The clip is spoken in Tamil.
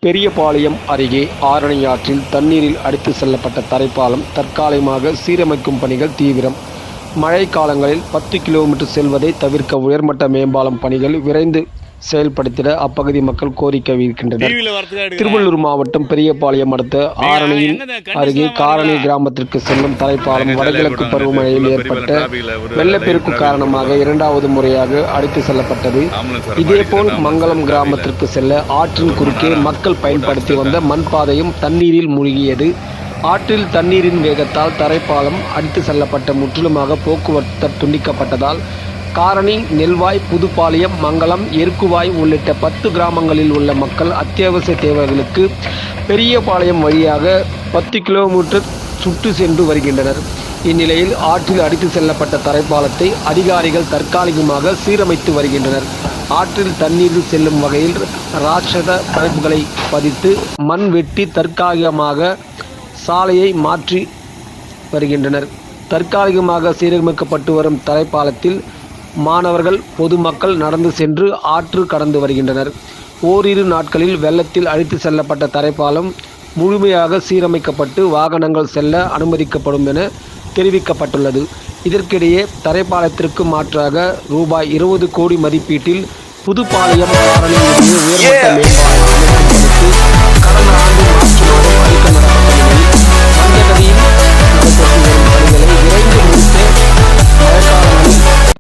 பெரியபாளையம் அருகே ஆரணி ஆற்றில் தண்ணீரில் அடித்து செல்லப்பட்ட தரைப்பாலம் தற்காலிகமாக சீரமைக்கும் பணிகள் தீவிரம். மழை காலங்களில் 10 கிலோமீட்டர் செல்வதை தவிர்க்க உயர்மட்ட மேம்பாலம் பணிகள் விரைந்து செயல்படுத்திட அப்பகுதி மக்கள் கோரிக்கை வைக்கின்றனர். திருவள்ளூர் மாவட்டம் பெரியபாளையம் அடுத்த ஆரணியின் அருகே காரணி கிராமத்திற்கு செல்லும் தரைப்பாலம் வடகிழக்கு பருவமழையில் ஏற்பட்ட வெள்ளப்பெருக்கு காரணமாக இரண்டாவது முறையாக அடித்து செல்லப்பட்டது. இதேபோல் மங்கலம் கிராமத்திற்கு செல்ல ஆற்றின் குறுக்கே மக்கள் பயன்படுத்தி வந்த மண்பாதையும் தண்ணீரில் மூழ்கியது. ஆற்றில் தண்ணீரின் வேகத்தால் தரைப்பாலம் அடித்து செல்லப்பட்ட முற்றிலுமாக போக்குவரத்து துண்டிக்கப்பட்டதால் காரணி, நெல்வாய், புதுப்பாளையம், மங்கலம், எருக்குவாய் உள்ளிட்ட 10 கிராமங்களில் உள்ள மக்கள் அத்தியாவசிய தேவைகளுக்கு பெரியபாளையம் வழியாக 10 கிலோமீட்டர் சுற்று சென்று வருகின்றனர். இந்நிலையில் ஆற்றில் அடித்து செல்லப்பட்ட தரைப்பாலத்தை அதிகாரிகள் தற்காலிகமாக சீரமைத்து வருகின்றனர். ஆற்றில் தண்ணீரில் செல்லும் வகையில் ராட்சத பைப்புகளை பதித்து மண் வெட்டி தற்காலிகமாக சாலையை மாற்றி வருகின்றனர். தற்காலிகமாக சீரமைக்கப்பட்டு வரும் தரைப்பாலத்தில் மாணவர்கள், பொதுமக்கள் நடந்து சென்று ஆற்று கடந்து வருகின்றனர். ஓரிரு நாட்களில் வெள்ளத்தில் அடித்து செல்லப்பட்ட தரைப்பாலம் முழுமையாக சீரமைக்கப்பட்டு வாகனங்கள் செல்ல அனுமதிக்கப்படும் என தெரிவிக்கப்பட்டுள்ளது. இதற்கிடையே தரைப்பாலத்திற்கு மாற்றாக ரூபாய் 20 கோடி மதிப்பீட்டில் புதுப்பாளையம் காரணி உயர்மட்ட மேம்பாலம் அமைக்கும் பணிக்கு கடந்த ஆண்டு